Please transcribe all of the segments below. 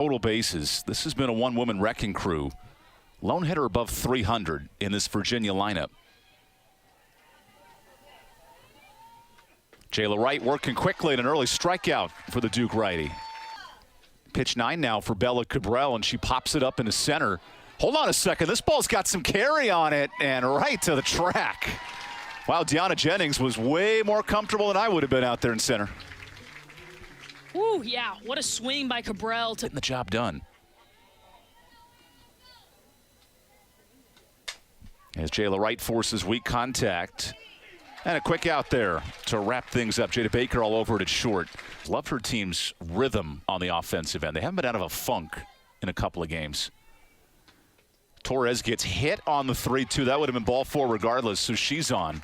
Total bases. This has been a one-woman wrecking crew. Lone hitter above 300 in this Virginia lineup. Jayla Wright working quickly and an early strikeout for the Duke righty. Pitch 9 now for Bella Cabral, and she pops it up into center. Hold on a second. This ball's got some carry on it and right to the track. Wow, Deanna Jennings was way more comfortable than I would have been out there in center. Ooh, yeah, what a swing by Cabral. Getting the job done. As Jayla Wright forces weak contact. And a quick out there to wrap things up. Jada Baker all over it at short. Love her team's rhythm on the offensive end. They haven't been out of a funk in a couple of games. Torres gets hit on the 3-2. That would have been ball 4 regardless, so she's on.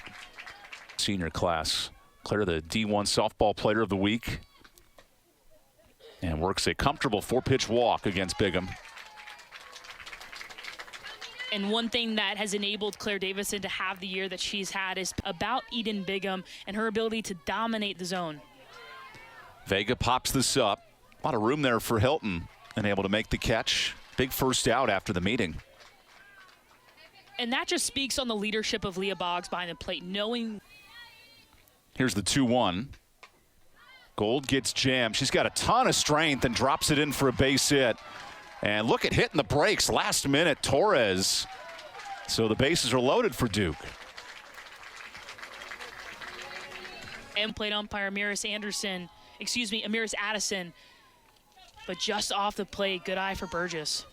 Senior class. Claire, the D1 softball player of the week. And works a comfortable 4-pitch walk against Bigham. And one thing that has enabled Claire Davison to have the year that she's had is about Eden Bigham and her ability to dominate the zone. Vega pops this up. A lot of room there for Hilton and able to make the catch. Big first out after the meeting. And that just speaks on the leadership of Leah Boggs behind the plate, knowing. Here's the 2-1. Gold gets jammed. She's got a ton of strength and drops it in for a base hit. And look at hitting the brakes last minute, Torres. So the bases are loaded for Duke. And plate umpire Amiris Addison. But just off the plate, good eye for Burgess.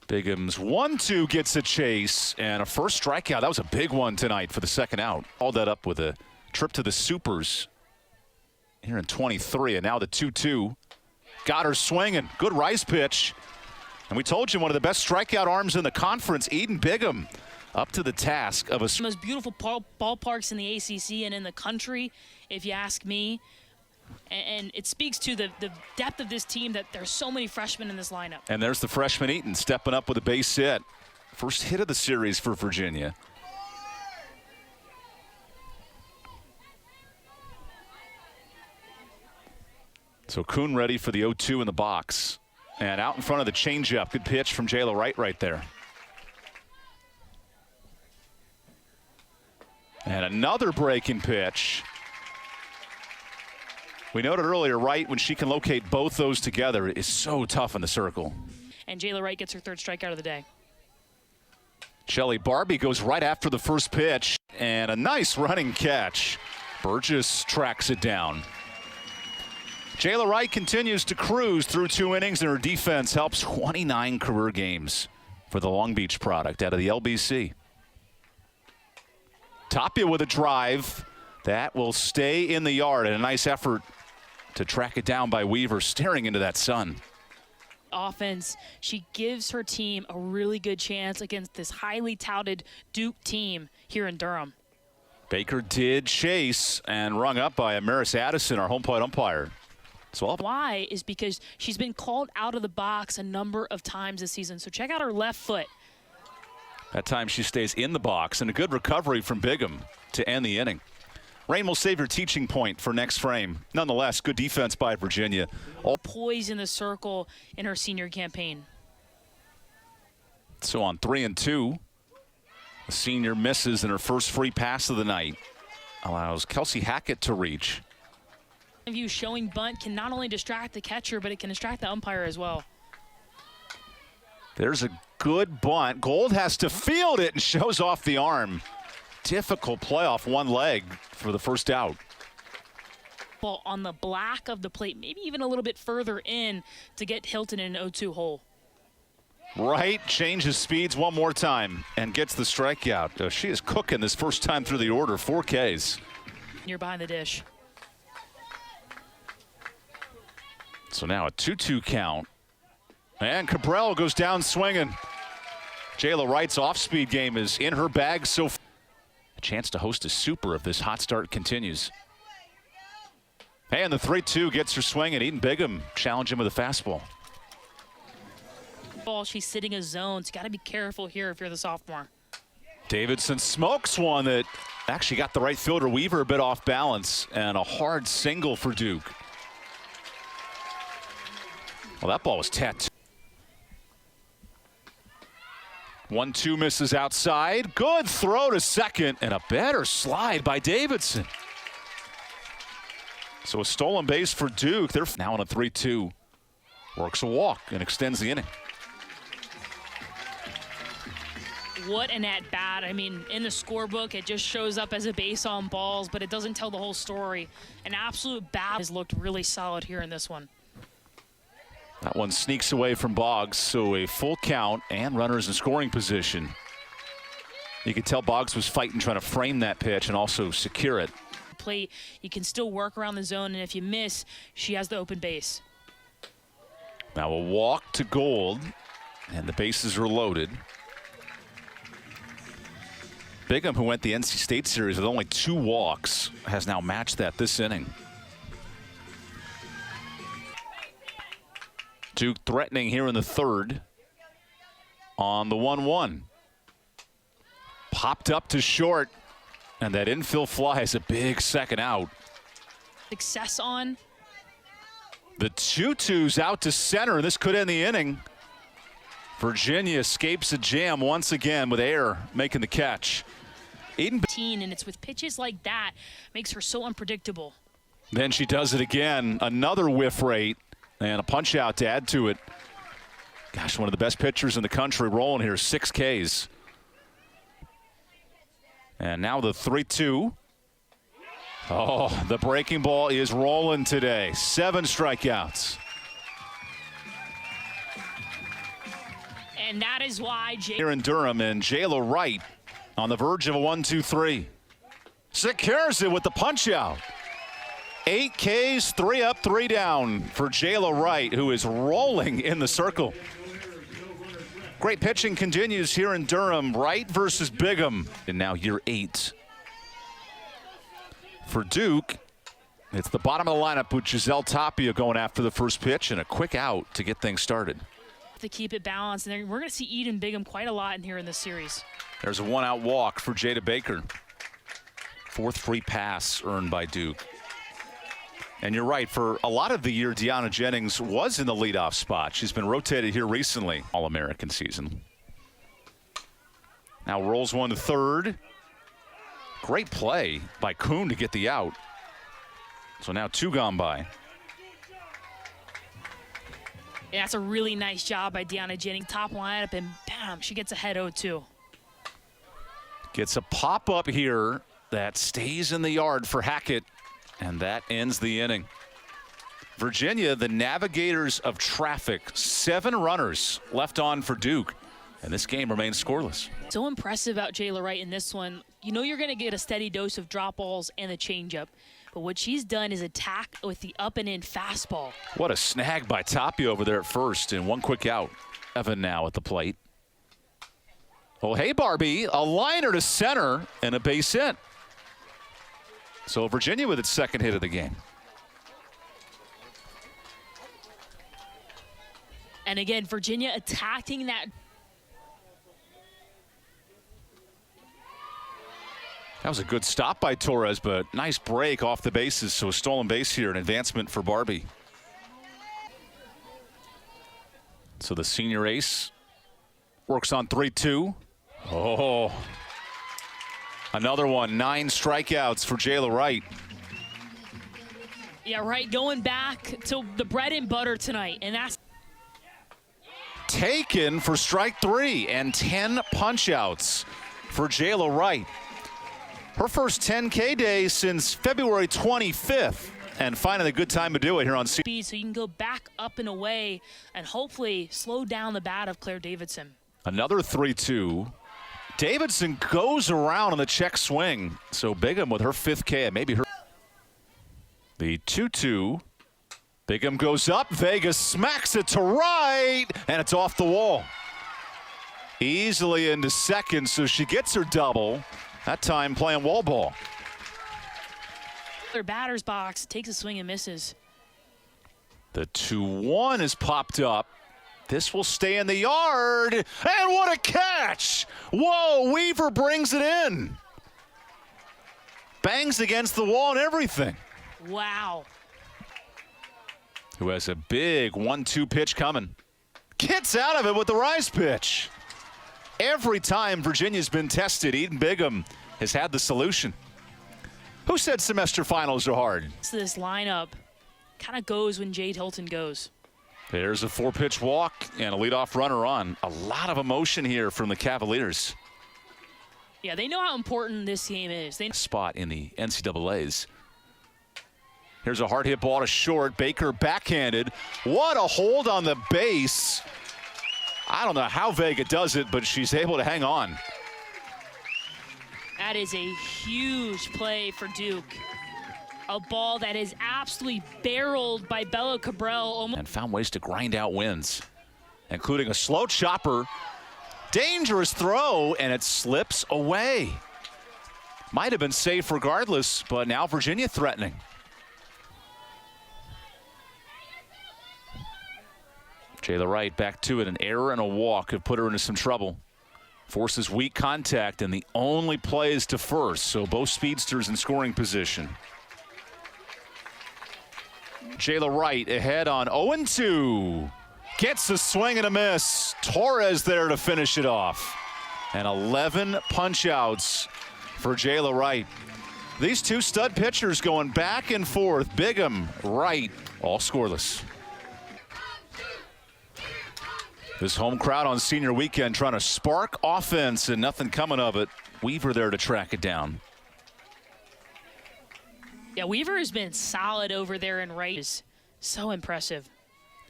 Bigham's 1-2 gets a chase and a first strikeout. That was a big one tonight for the second out. All that up with a trip to the Supers here in 23, and now the 2-2. Got her swinging. Good rise pitch. And we told you one of the best strikeout arms in the conference, Eden Bigham, up to the task of a most beautiful ballparks in the ACC and in the country, if you ask me. And it speaks to the depth of this team that there's so many freshmen in this lineup. And there's the freshman Eaton stepping up with a base hit. First hit of the series for Virginia. So Kuhn ready for the 0-2 in the box. And out in front of the changeup. Good pitch from Jayla Wright right there. And another breaking pitch. We noted earlier, Wright, when she can locate both those together, is so tough in the circle. And Jayla Wright gets her third strikeout of the day. Shelly Barbie goes right after the first pitch. And a nice running catch. Burgess tracks it down. Jayla Wright continues to cruise through 2 innings, and her defense helps 29 career games for the Long Beach product out of the LBC. Tapia with a drive. That will stay in the yard, and a nice effort to track it down by Weaver, staring into that sun. Offense, she gives her team a really good chance against this highly touted Duke team here in Durham. Baker did chase and rung up by Amiris Addison, our home plate umpire. So why is because she's been called out of the box a number of times this season. So check out her left foot. That time she stays in the box, and a good recovery from Bigham to end the inning. Rain will save your teaching point for next frame. Nonetheless, good defense by Virginia. All poised in the circle in her senior campaign. So on 3-2, the senior misses in her first free pass of the night. Allows Kelsey Hackett to reach. You showing bunt can not only distract the catcher, but it can distract the umpire as well. There's a good bunt. Gold has to field it and shows off the arm. Difficult play off one leg for the first out. Ball on the black of the plate, maybe even a little bit further in to get Hilton in an 0-2 hole. Wright changes speeds one more time and gets the strikeout. She is cooking this first time through the order, 4 Ks. You're behind the dish. So now a 2-2 count. And Cabral goes down swinging. Jayla Wright's off-speed game is in her bag so far. A chance to host a super if this hot start continues. And the 3-2 gets her swinging. Eden Bigham challenged him with a fastball. Ball, she's sitting a zone, so you got to be careful here if you're the sophomore. Davidson smokes one that actually got the right fielder Weaver a bit off balance, and a hard single for Duke. Well, that ball was tattooed. 1-2 misses outside. Good throw to second, and a better slide by Davidson. So a stolen base for Duke. They're now on a 3-2. Works a walk and extends the inning. What an at-bat. I mean, in the scorebook, it just shows up as a base on balls, but it doesn't tell the whole story. An absolute bat has looked really solid here in this one. That one sneaks away from Boggs, so a full count and runners in scoring position. You could tell Boggs was fighting, trying to frame that pitch and also secure it. Play, you can still work around the zone, and if you miss, she has the open base. Now a walk to Gold, and the bases are loaded. Bigham, who went the NC State series with only 2 walks, has now matched that this inning. Duke threatening here in the third on the 1-1. Popped up to short, and that infield fly is a big second out. Success on. The 2-2's out to center, and this could end the inning. Virginia escapes a jam once again with Air making the catch. And it's with pitches like that, makes her so unpredictable. Then she does it again. Another whiff rate and a punch out to add to it. Gosh, one of the best pitchers in the country rolling here, 6 Ks. And now the 3-2. Oh, the breaking ball is rolling today. 7 strikeouts. And that is why here in Durham, and Jayla Wright on the verge of a 1-2-3. Secures it with the punch out. 8 Ks, 3 up, 3 down for Jayla Wright, who is rolling in the circle. Great pitching continues here in Durham. Wright versus Bigham, and now year 8. For Duke, it's the bottom of the lineup with Giselle Tapia going after the first pitch and a quick out to get things started. To keep it balanced, and we're going to see Eden Bigham quite a lot in here in this series. There's a 1-out walk for Jada Baker. 4th free pass earned by Duke. And you're right, for a lot of the year, Deanna Jennings was in the leadoff spot. She's been rotated here recently, All-American season. Now rolls one to third. Great play by Kuhn to get the out. So now 2 gone by. Yeah, that's a really nice job by Deanna Jennings. Top lineup, and bam, she gets ahead 0-2. Gets a pop-up here that stays in the yard for Hackett, and that ends the inning. Virginia, the navigators of traffic. 7 runners left on for Duke, and this game remains scoreless. So impressive about Jayla Wright in this one. You know you're going to get a steady dose of drop balls and the changeup, but what she's done is attack with the up and in fastball. What a snag by Tapia over there at first, and 1 quick out. Evan now at the plate. Oh, hey, Barbie, a liner to center and a base hit. So Virginia with its 2nd hit of the game. And again, Virginia attacking that. That was a good stop by Torres, but nice break off the bases. So a stolen base here, an advancement for Barbie. So the senior ace works on 3-2. Oh, another one. 9 strikeouts for Jayla Wright. Yeah, Wright going back to the bread and butter tonight, and that's taken for strike 3 and 10 punch-outs for Jayla Wright. Her first 10K day since February 25th, and finding a good time to do it here on speed, so you can go back up and away and hopefully slow down the bat of Claire Davidson. Another 3-2. Davidson goes around on the check swing, so Bigham with her 5th K, maybe her. The 2-2. Bigham goes up. Vega smacks it to right, and it's off the wall. Easily into second, so she gets her double. That time playing wall ball. Their batter's box takes a swing and misses. The 2-1 is popped up. This will stay in the yard, and what a catch! Whoa, Weaver brings it in. Bangs against the wall and everything. Wow. who has a big 1-2 pitch coming. Gets out of it with the rise pitch. Every time Virginia's been tested, Eden Bigham has had the solution. Who said semester finals are hard? So this lineup kind of goes when Jade Hilton goes. There's a 4-pitch walk and a leadoff runner on. A lot of emotion here from the Cavaliers. Yeah, they know how important this game is. They Spot in the NCAAs. Here's a hard hit ball to short. Baker backhanded. What a hold on the base. I don't know how Vega does it, but she's able to hang on. That is a huge play for Duke. A ball that is absolutely barreled by Bella Cabral. And found ways to grind out wins, including a slow chopper. Dangerous throw, and it slips away. Might have been safe regardless, but now Virginia threatening. Jayla Wright back to it. An error and a walk have put her into some trouble. Forces weak contact, and the only play is to first, so both speedsters in scoring position. Jayla Wright ahead on 0-2. Gets a swing and a miss. Torres there to finish it off. And 11 punch-outs for Jayla Wright. These two stud pitchers going back and forth. Bigham, Wright, all scoreless. This home crowd on senior weekend trying to spark offense and nothing coming of it. Weaver there to track it down. Yeah, Weaver has been solid over there in right. Is so impressive.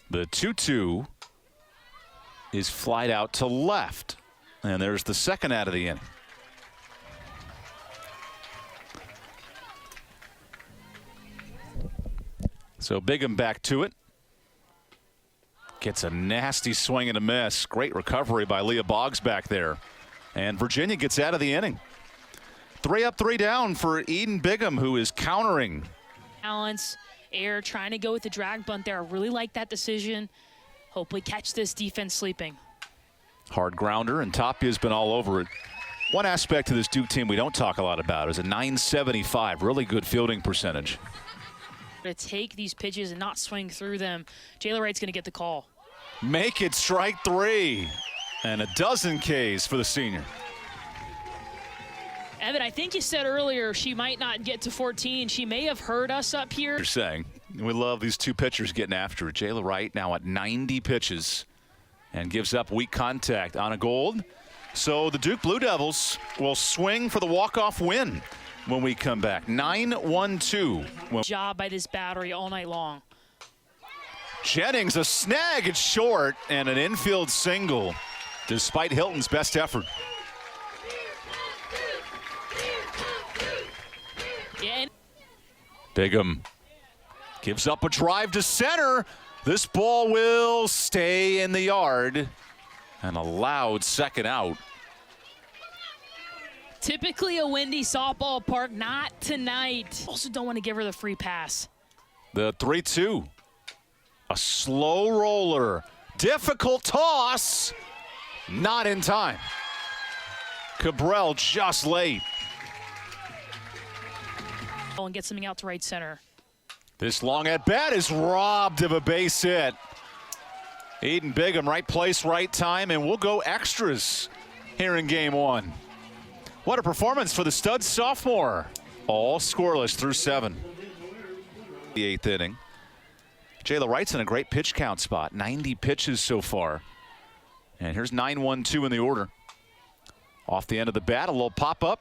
The 2-2 is flied out to left. And there's the second out of the inning. So Bigham back to it. Gets a nasty swing and a miss. Great recovery by Leah Boggs back there. And Virginia gets out of the inning. 3 up, 3 down for Eden Bigham, who is countering. Balance, air, trying to go with the drag bunt there. I really like that decision. Hopefully catch this defense sleeping. Hard grounder, and Tapia's been all over it. One aspect of this Duke team we don't talk a lot about is a .975, really good fielding percentage. To take these pitches and not swing through them, Jayla Wright's going to get the call. Make it strike 3. And a dozen Ks for the senior. Evan, I think you said earlier she might not get to 14. She may have heard us up here. You're saying. We love these two pitchers getting after it. Jayla Wright now at 90 pitches and gives up weak contact on a Gold. So the Duke Blue Devils will swing for the walk-off win when we come back. 9-1-2. Job by this battery all night long. Jennings, a snag at short and an infield single despite Hilton's best effort. Yeah. Bigham gives up a drive to center. This ball will stay in the yard. And a loud second out. Typically a windy softball park, not tonight. Also don't want to give her the free pass. The 3-2. A slow roller. Difficult toss. Not in time. Cabral just late. And get something out to right center. This long at bat is robbed of a base hit. Eden Bigham, right place, right time, and we'll go extras here in game 1. What a performance for the stud sophomore. All scoreless through 7. The 8th inning. Jayla Wright's in a great pitch count spot. 90 pitches so far. And here's 9-1-2 in the order. Off the end of the bat, a little pop-up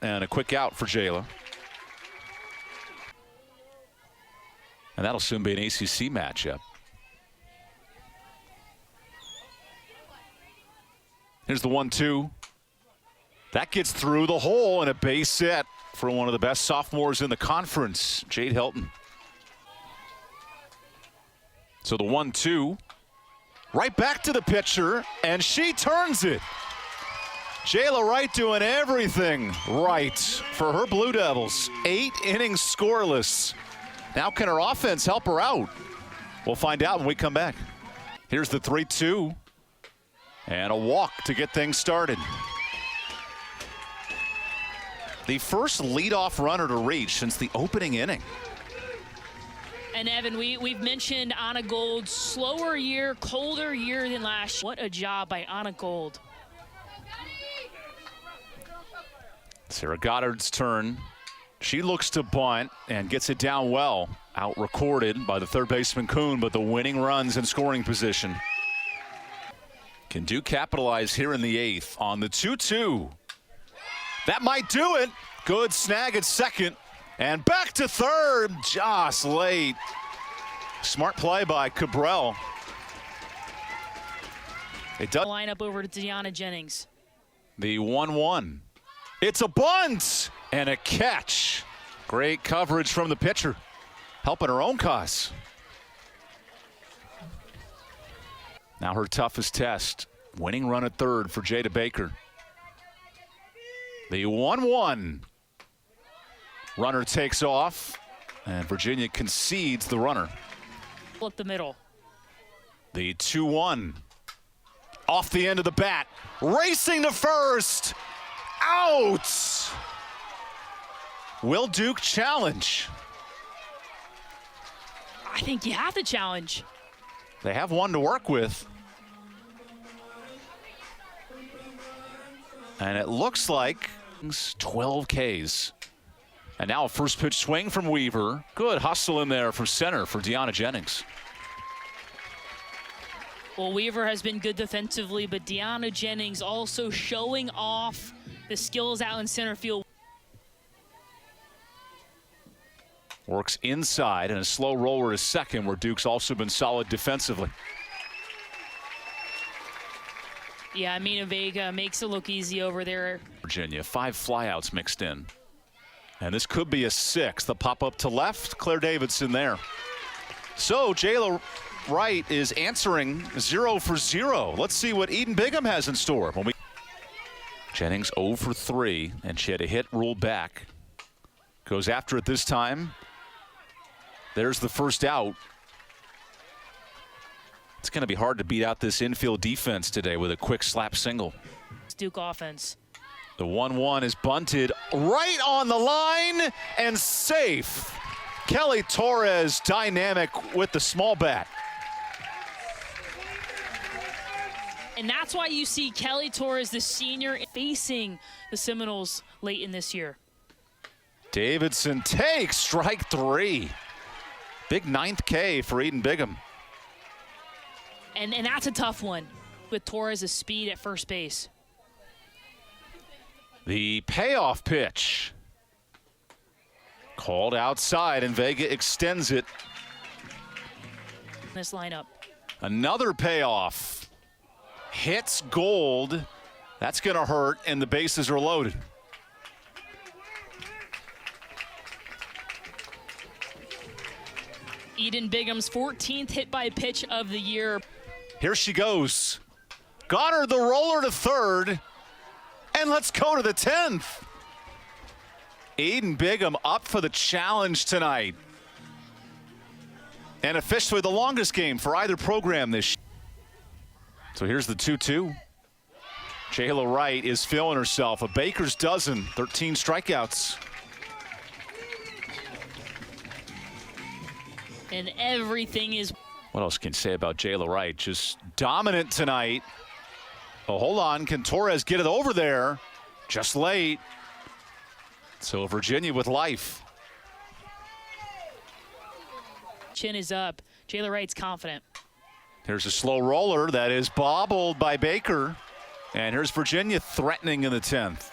and a quick out for Jayla. And that'll soon be an ACC matchup. Here's the 1-2. That gets through the hole and a base hit for one of the best sophomores in the conference, Jade Hilton. So the 1-2, right back to the pitcher, and she turns it. Jayla Wright doing everything right for her Blue Devils. 8 innings scoreless. Now can her offense help her out? We'll find out when we come back. Here's the 3-2, and a walk to get things started. The first leadoff runner to reach since the opening inning. And Evan, we've mentioned Anna Gold's slower year, colder year than last year. What a job by Anna Gold. Sarah Goddard's turn. She looks to bunt and gets it down well. Out recorded by the third baseman Kuhn, but the winning runs in scoring position. Can Duke capitalize here in the 8th on the 2-2? That might do it. Good snag at second. And back to third, just late. Smart play by Cabral. It does. Line up over to Deanna Jennings. The 1-1. It's a bunt and a catch. Great coverage from the pitcher, helping her own cause. Now her toughest test. Winning run at third for Jada Baker. The 1-1. Runner takes off, and Virginia concedes the runner. Up the middle. The 2-1. Off the end of the bat. Racing to first. Out! Will Duke challenge? I think you have to challenge. They have one to work with. And it looks like 12 Ks. And now a first pitch swing from Weaver. Good hustle in there from center for Deanna Jennings. Well, Weaver has been good defensively, but Deanna Jennings also showing off the skills out in center field. Works inside and a slow roller to second, where Duke's also been solid defensively. Yeah, Mina Vega makes it look easy over there. Virginia, 5 flyouts mixed in. And this could be a 6th. The pop up to left, Claire Davidson there. So Jayla Wright is answering 0 for 0. Let's see what Eden Bigham has in store. Jennings 0 for 3, and she had a hit ruled back. Goes after it this time. There's the first out. It's going to be hard to beat out this infield defense today with a quick slap single. Duke offense. The 1-1 is bunted right on the line and safe. Kelly Torres dynamic with the small bat. And that's why you see Kelly Torres, the senior, facing the Seminoles late in this year. Davidson takes strike 3. Big 9th K for Eden Bigham. And that's a tough one with Torres' speed at first base. The payoff pitch. Called outside, and Vega extends it. This lineup. Another payoff. Hits Gold. That's going to hurt, and the bases are loaded. Eden Bigham's 14th hit by pitch of the year. Here she goes. Got her the roller to third. And let's go to the 10th. Eden Bigham up for the challenge tonight. And officially the longest game for either program this year. So here's the 2-2. Jayla Wright is feeling herself. A baker's dozen, 13 strikeouts. And everything is... What else can you say about Jayla Wright? Just dominant tonight. Oh, hold on. Can Torres get it over there? Just late. So Virginia with life. Chin is up. Jayla Wright's confident. Here's a slow roller that is bobbled by Baker. And here's Virginia threatening in the 10th.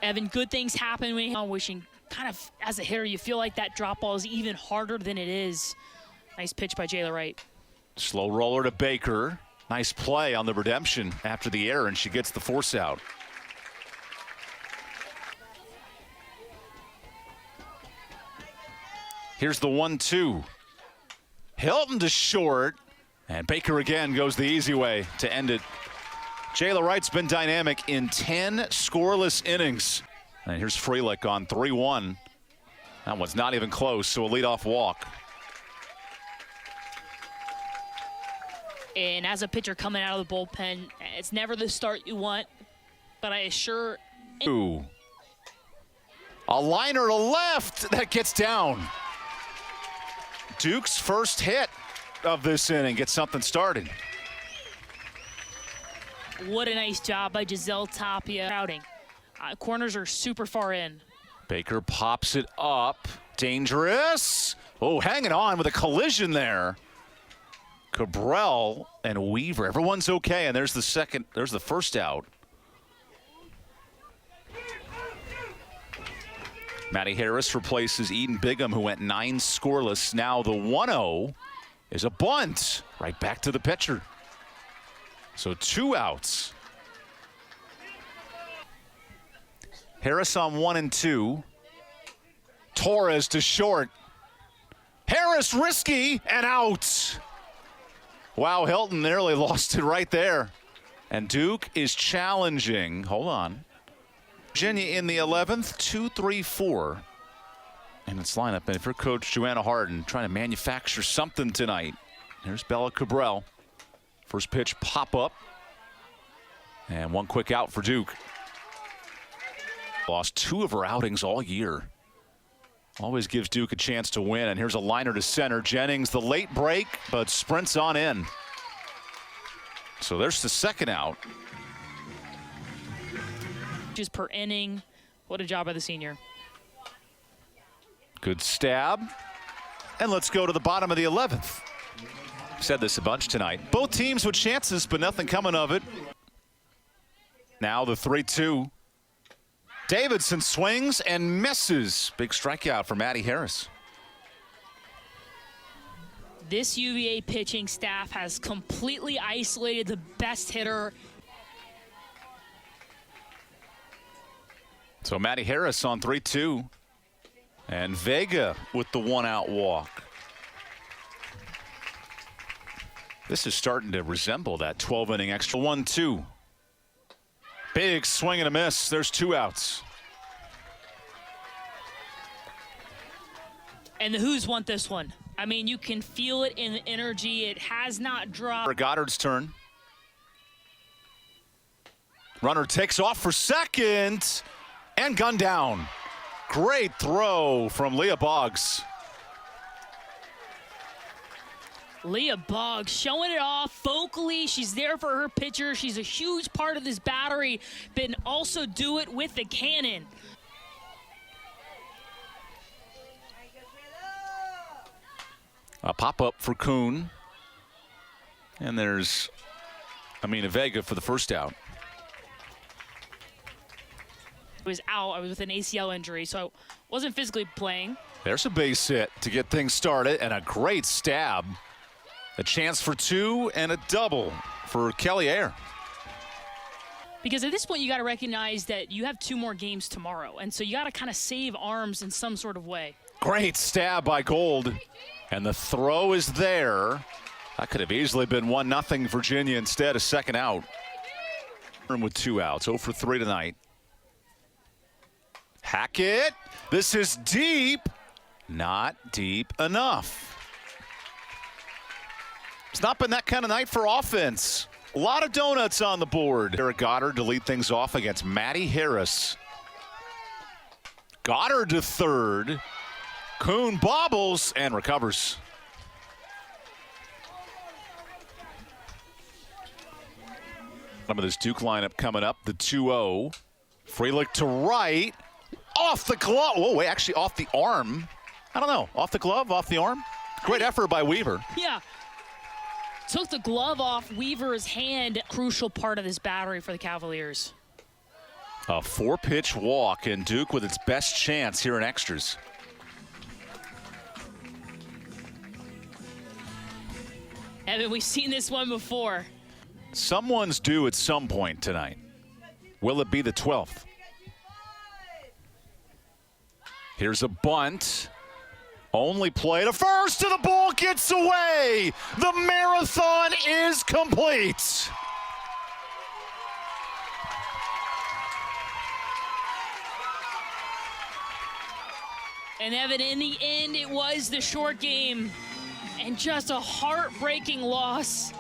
Evan, good things happen when you're wishing. Kind of, as a hitter, you feel like that drop ball is even harder than it is. Nice pitch by Jayla Wright. Slow roller to Baker. Nice play on the redemption after the error, and she gets the force out. Here's the 1-2. Hilton to short, and Baker again goes the easy way to end it. Jayla Wright's been dynamic in 10 scoreless innings. And here's Freelick on 3-1. That one's not even close, so a leadoff walk. And as a pitcher coming out of the bullpen, it's never the start you want, but I assure... Ooh. A liner to left that gets down. Duke's first hit of this inning gets something started. What a nice job by Giselle Tapia. Crowding. Corners are super far in. Baker pops it up. Dangerous. Oh, hanging on with a collision there. Cabral and Weaver. Everyone's okay, and there's the first out. Maddie Harris replaces Eden Bigham, who went 9 scoreless. Now the 1-0 is a bunt. Right back to the pitcher. So 2 outs. Harris on 1 and 2. Torres to short. Harris risky and out. Wow, Hilton nearly lost it right there. And Duke is challenging. Hold on. Virginia in the 11th, 2-3-4 in its lineup. And for Coach Joanna Harden, trying to manufacture something tonight. Here's Bella Cabral. First pitch pop up. And 1 quick out for Duke. Lost 2 of her outings all year. Always gives Duke a chance to win. And here's a liner to center. Jennings, the late break, but sprints on in. So there's the second out. Just per inning. What a job by the senior. Good stab. And let's go to the bottom of the 11th. Said this a bunch tonight. Both teams with chances, but nothing coming of it. Now the 3-2. Davidson swings and misses. Big strikeout for Maddie Harris. This UVA pitching staff has completely isolated the best hitter. So Maddie Harris on 3-2. And Vega with the 1-out walk. This is starting to resemble that 12-inning extra. 1-2. Big swing and a miss. There's 2 outs. And the Who's want this one. I mean, you can feel it in the energy. It has not dropped. Goddard's turn. Runner takes off for second and gunned down. Great throw from Leah Boggs. Leah Boggs showing it off vocally. She's there for her pitcher. She's a huge part of this battery, but also do it with the cannon. A pop-up for Kuhn. And there's Amina Vega for the first out. I was out. I was with an ACL injury, so I wasn't physically playing. There's a base hit to get things started, and a great stab. A chance for 2 and a double for Kelly Ayer. Because at this point, you got to recognize that you have 2 more games tomorrow, and so you got to kind of save arms in some sort of way. Great stab by Gold, and the throw is there. That could have easily been 1-0 Virginia instead, a second out. With 2 outs, 0 for 3 tonight. Hackett, this is deep, not deep enough. It's not been that kind of night for offense. A lot of donuts on the board. Eric Goddard to lead things off against Maddie Harris. Goddard to third. Kuhn bobbles and recovers. Some of this Duke lineup coming up. The 2-0. Freelick to right. Off the glove. Oh, wait, actually off the arm. I don't know. Off the glove, off the arm. Great effort by Weaver. Yeah. Took the glove off Weaver's hand. Crucial part of this battery for the Cavaliers. A 4-pitch walk, and Duke with its best chance here in extras. Evan, we've seen this one before. Someone's due at some point tonight. Will it be the 12th? Here's a bunt. Only play to first, and the ball gets away. The marathon is complete. And Evan, in the end, it was the short game. And just a heartbreaking loss.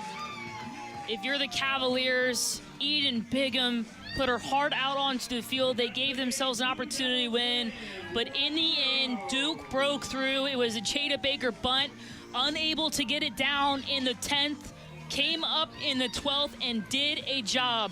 If you're the Cavaliers, Eden Bigham put her heart out onto the field. They gave themselves an opportunity to win. But in the end, Duke broke through. It was a Jada Baker bunt, unable to get it down in the 10th, came up in the 12th and did a job.